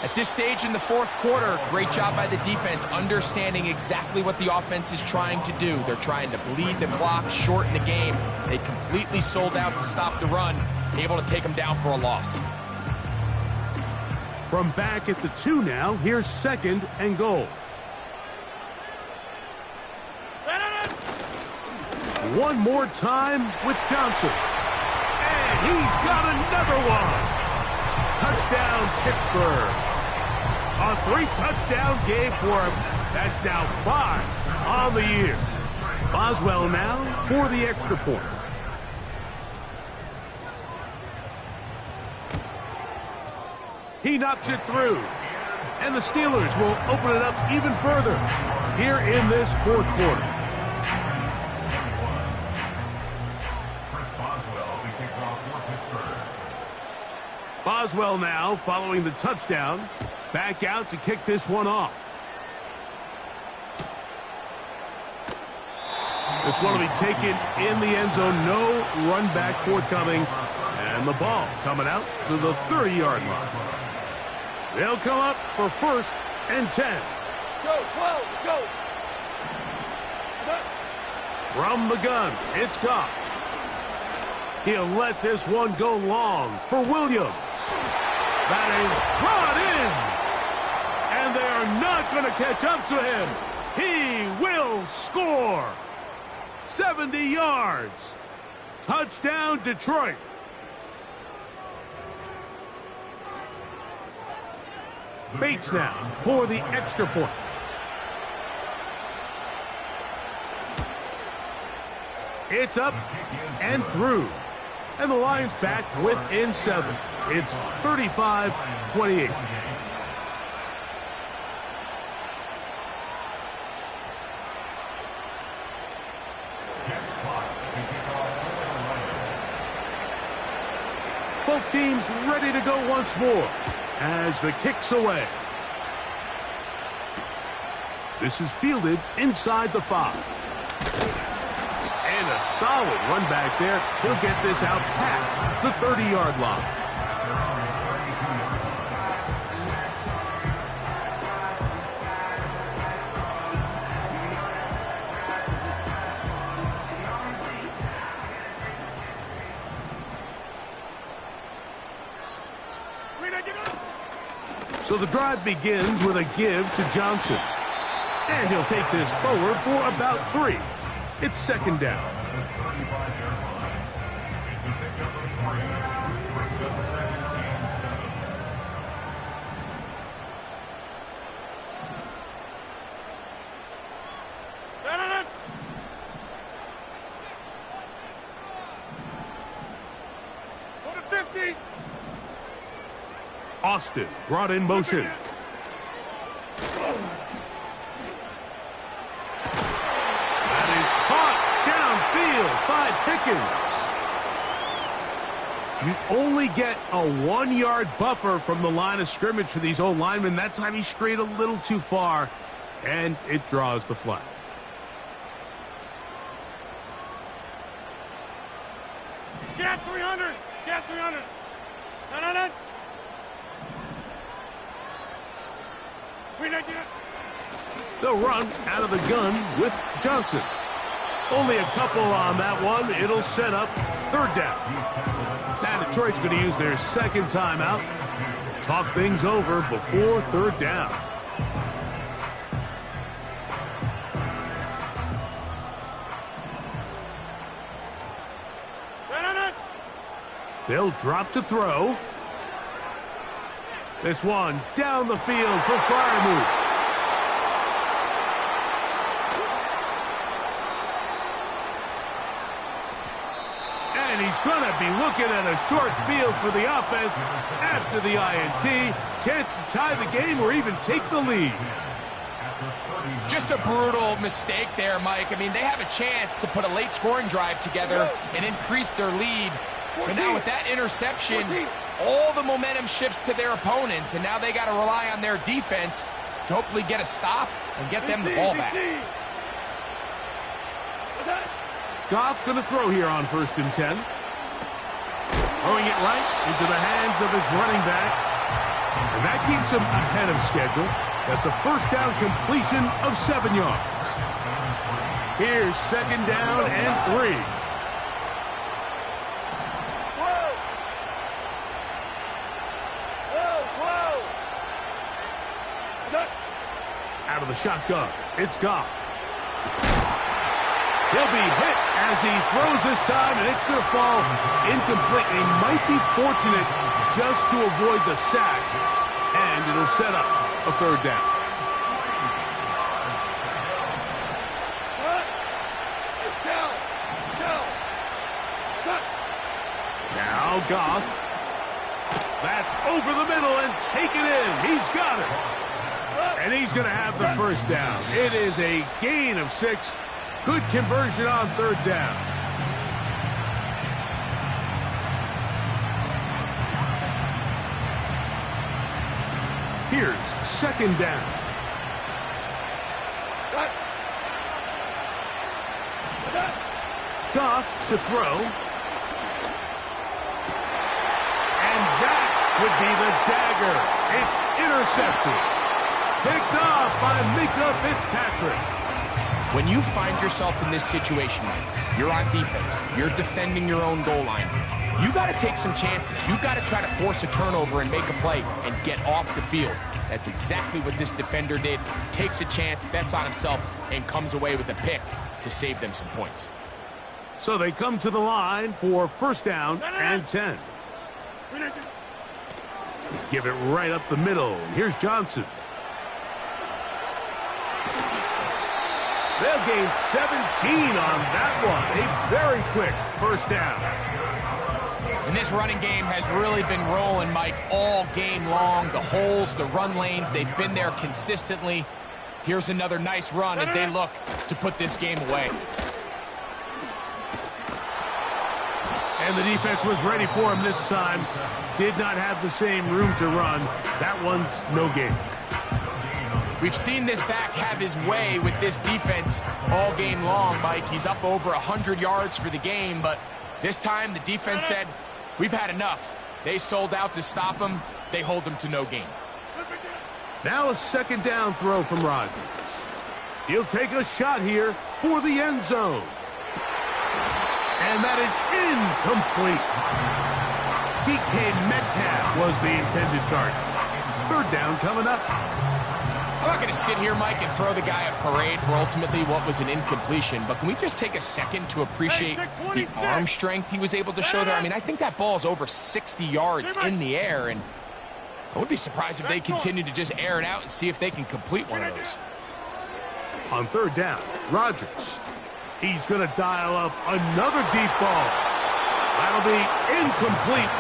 At this stage in the 4th quarter, great job by the defense understanding exactly what the offense is trying to do. They're trying to bleed the clock, shorten the game. They completely sold out to stop the run, able to take them down for a loss. From back at the 2 now, here's 2nd and goal. one more time with Johnson. And he's got another one. Touchdown, Pittsburgh. A 3-touchdown game for him. That's now 5 on the year. Boswell now for the extra point. He knocks it through. And the Steelers will open it up even further here in this fourth quarter. Boswell now following the touchdown. Back out to kick this one off. This one will be taken in the end zone. No run back forthcoming. And the ball coming out to the 30-yard line. They'll come up for 1st and 10. Go, 12, go. From the gun, it's Goff. He'll let this one go long for Williams. That is brought in. And they are not going to catch up to him. He will score. 70 yards. Touchdown, Detroit. Bates now for the extra point. It's up and through. And the Lions back within 7. It's 35-28. Both teams ready to go once more as the kick's away. This is fielded inside the 5. And a solid run back there. He'll get this out past the 30-yard line. So the drive begins with a give to Johnson. And he'll take this forward for about 3. It's 2nd down. Go to 50. Austin brought in motion. That is caught downfield by Pickens. You only get a 1-yard buffer from the line of scrimmage for these old linemen. That time he strayed a little too far, and it draws the flag. Get 300. Get 300. No. They'll run out of the gun with Johnson. Only a couple on that one. It'll set up 3rd down. Now Detroit's going to use their 2nd timeout. Talk things over before 3rd down. They'll drop to throw. This one down the field for Freiermuth. And he's going to be looking at a short field for the offense after the INT. Chance to tie the game or even take the lead. Just a brutal mistake there, Mike. I mean, they have a chance to put a late scoring drive together and increase their lead. But now with that interception, all the momentum shifts to their opponents, and now they got to rely on their defense to hopefully get a stop and get them the ball back. Goff going to throw here on 1st and 10. Throwing it right into the hands of his running back. And that keeps him ahead of schedule. That's a 1st down completion of 7 yards. Here's 2nd down and 3. Out of the shotgun, it's Goff. He'll be hit as he throws this time, and it's going to fall incomplete. He might be fortunate just to avoid the sack, and it'll set up a third down. Now Goff. That's over the middle and taken in. He's got it. And he's going to have the first down. It is a gain of 6. Good conversion on third down. Here's second down. Goff to throw. And that would be the dagger. It's intercepted. Picked off by Minkah Fitzpatrick. When you find yourself in this situation, Mike, you're on defense, you're defending your own goal line, you got to take some chances. You got to try to force a turnover and make a play and get off the field. That's exactly what this defender did. Takes a chance, bets on himself, and comes away with a pick to save them some points. So they come to the line for first down and 10. Give it right up the middle. Here's Johnson. They'll gain 17 on that one. A very quick first down. And this running game has really been rolling, Mike, all game long. The holes, the run lanes, they've been there consistently. Here's another nice run as they look to put this game away. And the defense was ready for him this time. Did not have the same room to run. That one's no gain. We've seen this back have his way with this defense all game long, Mike. He's up over 100 yards for the game, but this time the defense said, we've had enough. They sold out to stop him. They hold him to no gain. Now a second down throw from Rodgers. He'll take a shot here for the end zone. And that is incomplete. DK Metcalf was the intended target. Third down coming up. I'm not going to sit here, Mike, and throw the guy a parade for ultimately what was an incompletion, but can we just take a second to appreciate the arm strength he was able to show there? I mean, I think that ball is over 60 yards in the air, and I would be surprised if they continue to just air it out and see if they can complete one of those. On third down, Rodgers. He's going to dial up another deep ball. That'll be incomplete,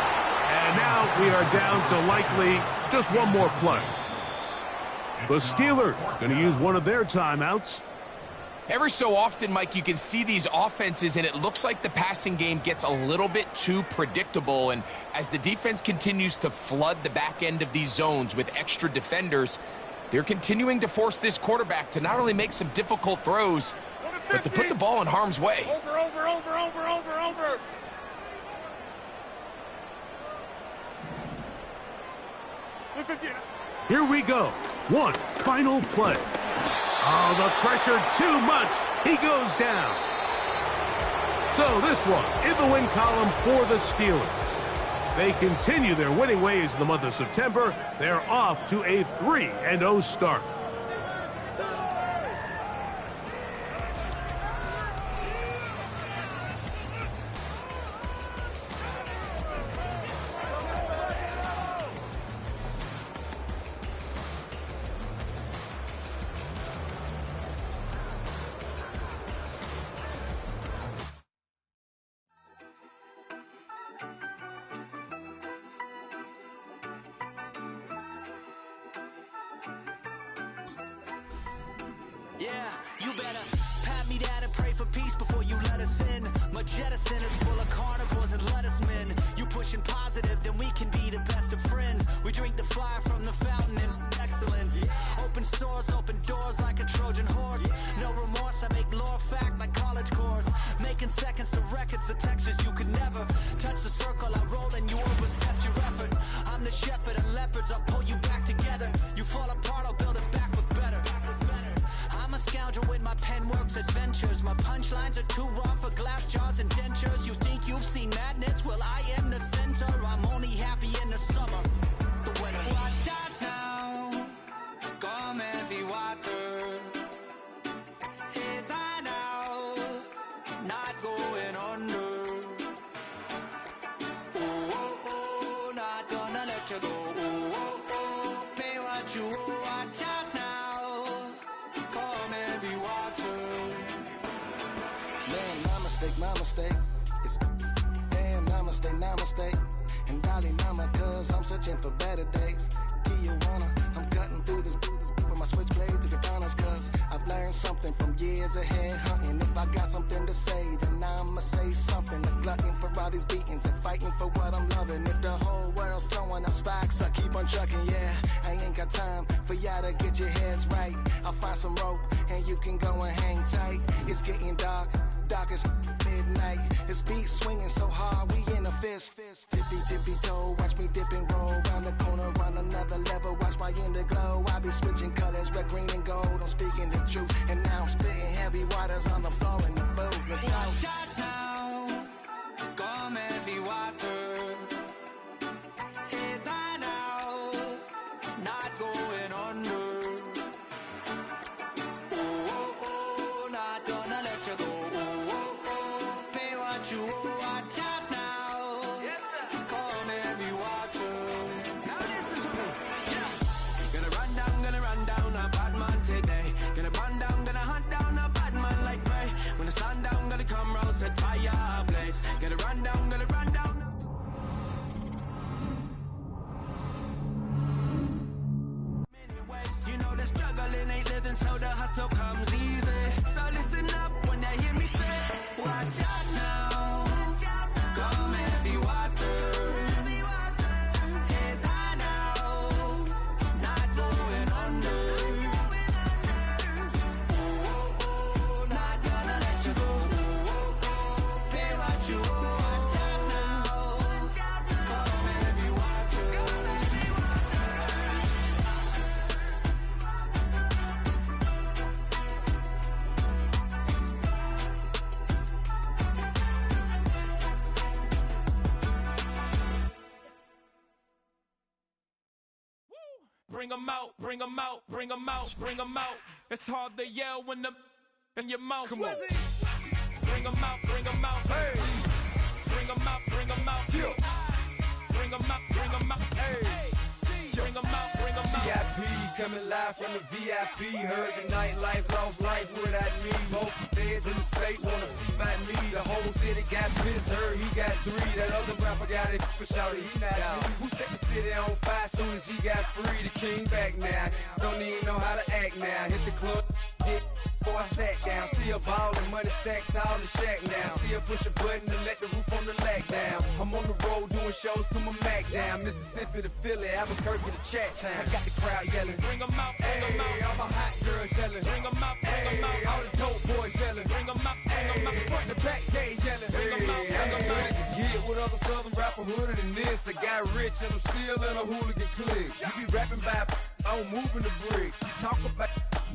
and now we are down to likely just one more play. The Steelers going to use one of their timeouts. Every so often, Mike, you can see these offenses, and it looks like the passing game gets a little bit too predictable. And as the defense continues to flood the back end of these zones with extra defenders, they're continuing to force this quarterback to not only make some difficult throws, but to put the ball in harm's way. Over. Here we go. One final play. Oh, the pressure too much. He goes down. So this one in the win column for the Steelers. They continue their winning ways in the month of September. They're off to a 3-0 start. Yeah, you better pat me down and pray for peace before you let us in. My jettison is full of carnivores and lettuce men. You pushing positive, then we can be the best of friends. We drink the fire from the fountain and excellence. Open sores, open doors like a Trojan horse. No remorse, I make lore fact like college course. Making seconds to records, the textures you could never touch the circle I roll and you overstepped your effort. I'm the shepherd of leopards, I'll pull you back together. You fall apart, I'll build it back with better. I'm a scoundrel with my pen works adventures. My punchlines are too raw for glass jars and dentures. You think you've seen madness? Well, I am the center. I'm only happy in the summer. The winter. Watch out now. Come heavy water. It's high now. what you watch out now. Calm heavy water. Man, my mistake. It's damn, namaste. And Dalai Lama, cause I'm searching for better days. Tijuana, I'm cutting through this with my switchblade to get honest, cause I've learned something from years ahead hunting. If I got something to say, then I'ma say something. A glutton for all these beatings and fighting for what I'm loving. If the whole world's throwing up spikes, I keep on trucking, yeah. I ain't got time for y'all to get your heads right. I'll find some rope and you can go and hang tight. It's getting dark as midnight. This beat swinging so hard, we in a fist. Tippy toe, watch me dip and roll. Round the corner, on another level, watch my inner glow. I be switching colors, red, green, and gold. I'm speaking the truth, and now I'm spitting heavy waters on the floor in the booth. Let's go. Watch out now, come heavy water. Heads high now, not going under. Oh, not gonna let you go. Pay what you owe, watch out now. Come heavy water. Now listen to me, yeah. Gonna run down a bad man today. Gonna run down, gonna hunt down a bad man like Ray. When the sun down, gonna come round, set fire ablaze. Gonna run down. Many ways, you know the struggling ain't living, so the hustle comes easy. So listen up when they hear me say, watch out now, come heavy water. Heads high now, not going under. Oh, not gonna let you go. Pay what you owe, watch out now, come heavy water. Bring 'em out, bring 'em out, bring 'em out, bring 'em out. It's hard to yell when the in your mouth. Come on. Bring 'em out, bring 'em out. Hey. Bring 'em out, bring 'em out. Yeah. Bring 'em out, bring 'em out. Hey. Bring 'em out, bring 'em out. VIP coming live from the VIP. Heard the nightlife, lost life without me. Both feds in the state wanna see my me. The whole city got pissed, heard he got 3. That other rapper got it for shouty, he not out. Who set the city on fire soon as he got free? The king back now, don't even know how to act now. Hit the club, hit before I sat down. Still ballin', money stacked tall in the shack now. Still push a button to let the roof on the lag down. I'm on the road doing shows, put my Mac down. Mississippi to Philly, Albuquerque to Chat Town. I got the crowd yelling. Bring 'em out, bring 'em out. Hey, all my hot girls yelling. Bring 'em out, bring 'em out. All the dope boys yelling. Bring 'em out, bring 'em out. Front the back gate yelling. Bring 'em out, bring 'em out. To get with other southern rapper hooded than this. I got rich and I'm still in a hooligan clique. You be rapping by I'm moving the bricks. You talk about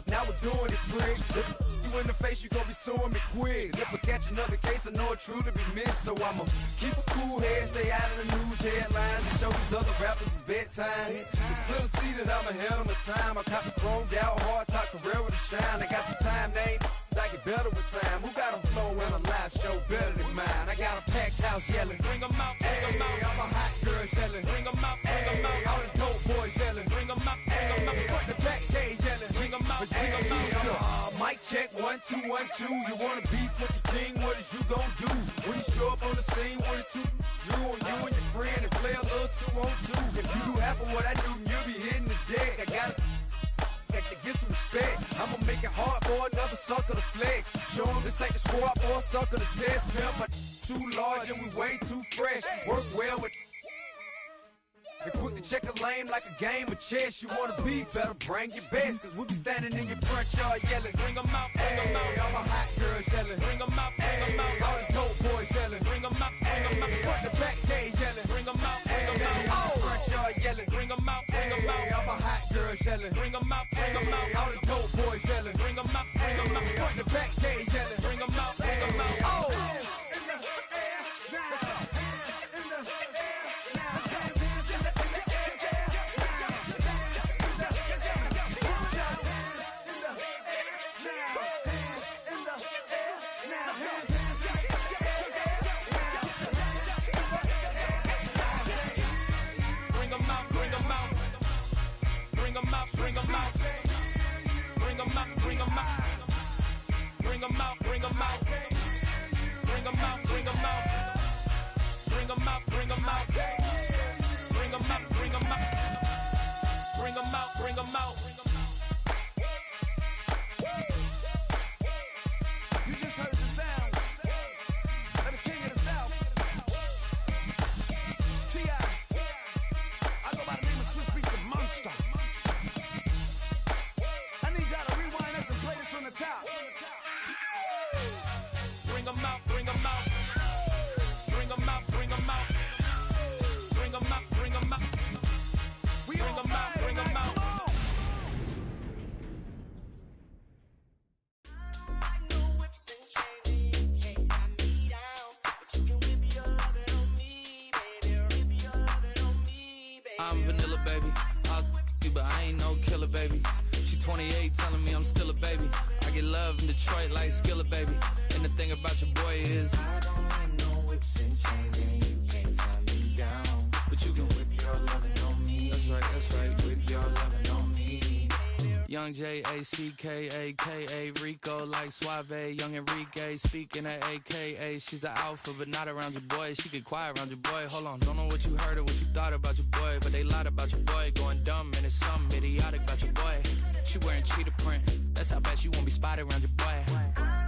now we're doing it, prick. If you in the face, you gon' be suing me quick. If I catch another case, I know it truly be missed. So I'ma keep a cool head, stay out of the news headlines, and show these other rappers it's bedtime. It's clear to see that I'm ahead of my time. I cop the chromed out, hard top career with a shine. I got some time, they ain't I get better with time. Who got a flow in a live show better than mine? I got a packed house yelling. Bring 'em out, bring 'em out. All my hot girls yelling. Bring 'em out, bring 'em out. All the dope boys yelling. Bring 'em out, bring 'em out. Front the back gate yelling. Bring 'em out, bring 'em out. Mic check 1 2 1 2. You wanna beef with the king? What is you gon' do when you show up on the scene? 1 or 2 drew on you and your friend and play a little 2 on 2. If you do half of what I do, you'll be hitting the deck. I gotta to get some respect. I'ma make it hard for another sucker to flex. Show 'em this ain't the squad or a sucker to test. Pimp, but too large and we way too fresh. Work well with and quick to check a lane like a game of chess. You wanna be better, bring your best. Cause we'll be standing in your front yard yelling. Bring 'em out, bring 'em out. All my hot girls yelling. Bring 'em out, bring 'em out. All the dope boys yelling. Bring 'em out, bring 'em out. Front the back gate yelling. Bring 'em out, bring 'em out. Front yard yelling. Bring 'em out, bring 'em out. All my hot girls yelling. Bring 'em out, bring 'em out. All the dope boys yelling. Bring 'em out, bring 'em out. Front the back gate yelling. Bring 'em out, bring 'em out. Bring 'em out, bring 'em out. Bring 'em out, bring 'em out. Bring 'em out, bring 'em out. Bring 'em out, bring 'em out. Bring 'em out, bring 'em out. Bring 'em out, bring 'em out. Bring 'em out, bring 'em out. You just heard the sound of the king of the South. T.I. I go by the name of Swiss Beats the Monster. I need y'all to rewind us and play this from the top. Bring 'em out, bring 'em out. Bring 'em out, bring 'em out. Bring 'em out, bring 'em out. We Bring 'em out, bring 'em out. I'm vanilla, baby. I'll you, but I ain't no killer, baby. She 28, telling me I'm still a baby. I get love in Detroit like Skillet, baby. And the thing about your boy is I don't like no whips and chains, and you can't tie me down. But you can whip your lovin' on me. That's right, whip your lovin' on me. Young J-A-C-K-A-K-A, Rico like Suave, Young Enrique, speaking at AKA. She's an alpha, but not around your boy. She get quiet around your boy. Hold on, don't know what you heard or what you thought about your boy, but they lied about your boy. Going dumb, and it's something idiotic about your boy. She wearing cheetah print, that's how bad she won't be spotted around your boy. I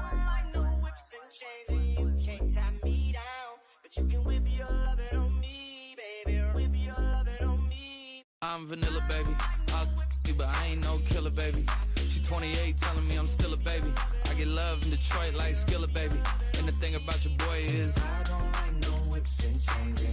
don't like no whips and chains, and you can't tie me down, but you can whip your lovin' on me, baby. Whip your lovin' on me. I'm vanilla, baby. I'll you, but I ain't no killer, baby. She 28, telling me I'm still a baby. I get love in Detroit like Skillet, baby. And the thing about your boy is I don't like no whips and chains,